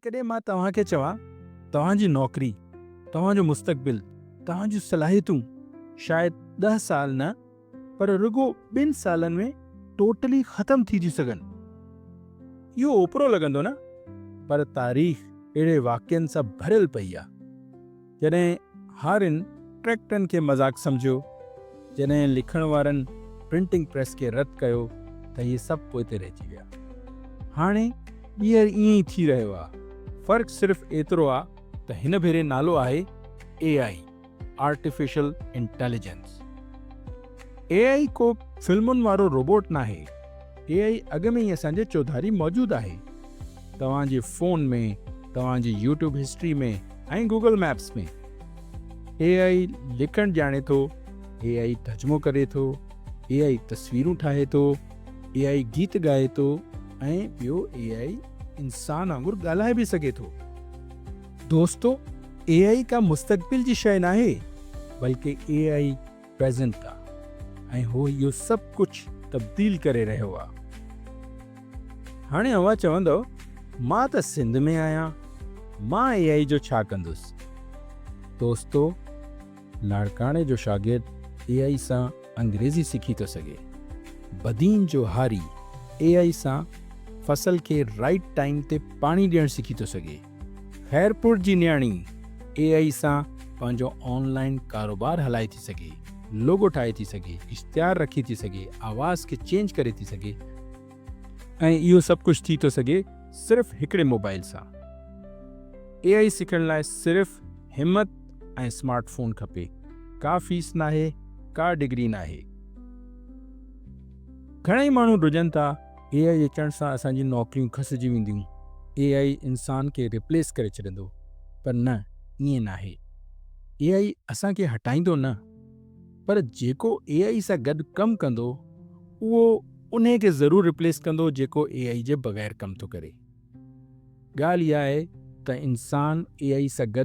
जेकॾहिं मां तव्हांखे चवां तव्हांजी नौकरी, तव्हांजो मुस्तक़बिल, तव्हांजूं सलाहियतूं शायदि 10 साल न पर रुगो 2 सालनि में टोटली ख़तम थी थियूं सघनि। इहो ओपरो लॻंदो न, पर तारीख़ अहिड़े वाक़िअनि सां भरियल पई आहे। जॾहिं हारिन ट्रैक्टरनि खे मज़ाक़ सम्झियो, जॾहिं लिखण वारनि प्रिंटिंग प्रेस खे रद्द कयो त इहे सभु पोइ ते रहिजी विया। हाणे ॿीहर ईअं ई थी रहियो आहे। फ़र्क़ु सिर्फ़ु एतिरो आहे त हिन भेरे नालो आहे AI, आर्टिफिशियल इंटेलिजेंस। AI को फिल्मुनि वारो रोबोट नाहे। AI अॻु में ई असांजे चौधारी मौजूदु आहे। तव्हांजे फ़ोन में, तव्हांजी यूट्यूब हिस्ट्री में ऐं गूगल मैप्स में। AI लिखणु ॼाणे थो, AI तर्जुमो करे थो, AI तस्वीरूं ठाहे थो, AI गीत ॻाए थो ऐं ॿियो AI इंसान वांगुरु ॻाल्हाए बि सघे थो। दोस्तो, AI का मुस्तक़बिल जी शइ नाहे, बल्कि AI प्रेज़ेंट आहे ऐं हो इहो सभु कुझु तब्दील करे रहियो आहे। हाणे अव्हां चवंदव, मां त सिंध में आहियां, मां AI जो छा कंदुसि? दोस्तो, लाड़काणे जो शागिर्दु AI सां अंग्रेज़ी सिखी थो सघे। बदीन जो हारी AI सां फसल खे राइट टाइम ते पाणी ॾियणु सिखी थो सघे। खैरपुर जी न्याणी AI सां पंहिंजो ऑनलाइन कारोबार हलाए थी सघे, लोगो ठाहे थी सघे, इश्तिहार रखी थी सघे, आवाज़ खे चेंज करे थी सघे ऐं इहो सभु कुझु थी थो सघे सिर्फ़ु हिकिड़े मोबाइल सां। AI सिखण लाइ सिर्फ़ु हिम्मत ऐं स्मार्टफोन खपे। का फीस नाहे, का डिग्री नाहे। घणेई माण्हू रुझनि था AI अचण सां असांजी नौकरियूं खसिजी वेंदियूं, AI इंसान खे रिप्लेस करे छॾींदो, पर न, ईअं नाहे। AI असांखे हटाईंदो न, पर जेको AI सां गॾु कमु कंदो उहो उन खे ज़रूरु रिप्लेस कंदो जेको AI जे बग़ैर कमु थो करे। ॻाल्हि इहा आहे त इंसान AI सां गॾु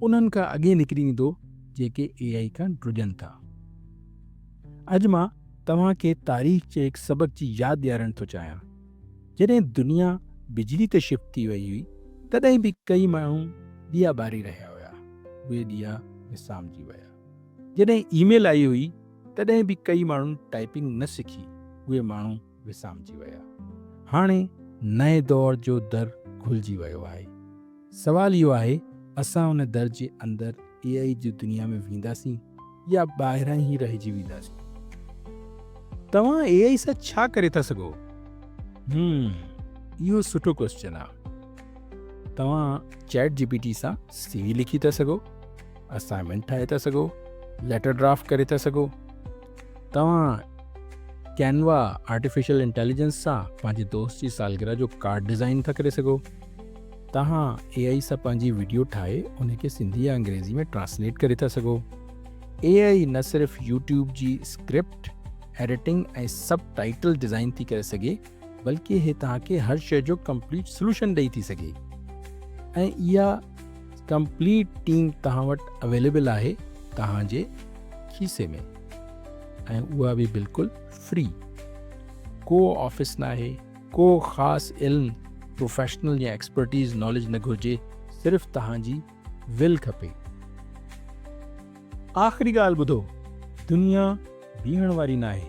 उन्हनि खां अॻे निकिरी वेंदो जेके AI खां ड्रुजनि था। अॼु मां तव्हांखे तारीख़ जे हिकु सबक़ जी यादि ॾियारणु थो चाहियां। जॾहिं दुनिया बिजली ते शिफ्ट थी वई हुई, तॾहिं बि कई माण्हू ॾिया ॿारे रहिया हुया, उहे ॾिया विसामजी विया। जॾहिं ईमेल आई हुई, तॾहिं बि कई माण्हू टाइपिंग न सिखी, उहे माण्हू विसामजी विया। हाणे नए दौर जो दर खुलिजी वियो आहे। सवाल इहो आहे, असां उन दर जे अंदरि AI जी दुनिया में वेंदासीं या ॿाहिरां ई रहिजी वेंदासीं? तव्हां AI सां छा करे था सघो? इहो सुठो क्वेश्चन आहे। तव्हां चैट GPT सां CV लिखी था सघो, असाइनमेंट ठाहे था सघो, लेटर ड्राफ्ट करे था सघो। तव्हां कैनवा आर्टिफिशियल इंटेलिजेंस सां पंहिंजे दोस्त जी सालगिरह जो कार्ड डिज़ाइन था करे सघो। तव्हां AI सां पंहिंजी वीडियो ठाहे उन खे सिंधी या अंग्रेज़ी में ट्रांसलेट करे था सघो। AI न सिर्फ़ु यूट्यूब जी स्क्रिप्ट एडिटिंग ऐं सब टाइटल डिज़ाइन थी करे सघे, बल्कि हे तव्हांखे हर शइ जो कंप्लीट सोल्यूशन ॾेई थी सघे ऐं इहा कंप्लीट टीम तव्हां वटि अवेलेबल आहे तव्हांजे खीसे में, ऐं उहा बि बिल्कुलु फ्री। को ऑफिस न आहे, को ख़ासि इल्मु, प्रोफेशनल या एक्सपर्टीज़ नॉलेज न घुरिजे, सिर्फ़ु तव्हांजी विल खपे। आख़िरी ॻाल्हि ॿुधो, दुनिया बीहण वारी न आहे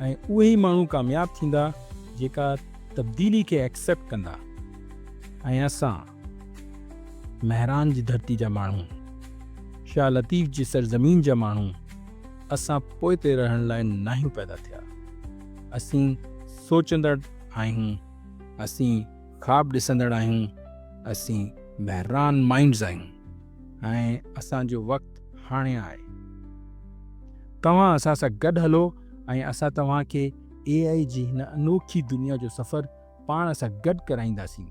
ऐं उहे ई माण्हू कामयाब थींदा जेका तब्दीली खे एक्सेप्ट कंदा। ऐं असां महरान जी धरती जा माण्हू, शाह लतीफ़ जी सरज़मीन जा माण्हू, असां पोइ ते रहण लाइ न आहियूं पैदा थिया। असीं सोचंदड़ आहियूं, असीं ख़्वाब ॾिसंदड़ आहियूं, असीं महरान माइंड्स आहियूं ऐं असांजो वक़्तु हाणे आहे। तव्हां असां सां गॾु हलो ऐं असां तव्हांखे AI जी हिन अनोखी दुनिया जो सफ़र पाण सां गॾु कराईंदासीं।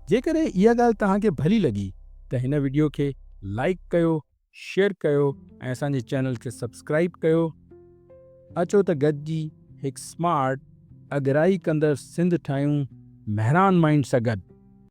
जेकॾहिं इहा ॻाल्हि तव्हांखे भली लॻी त हिन वीडियो खे लाइक कयो, शेयर कयो ऐं असांजे चैनल खे सब्सक्राइब कयो। अचो त गॾिजी हिकु स्मार्ट अगराई कंदड़ सिंध ठाहियूं, महरान माइंड सां गॾु।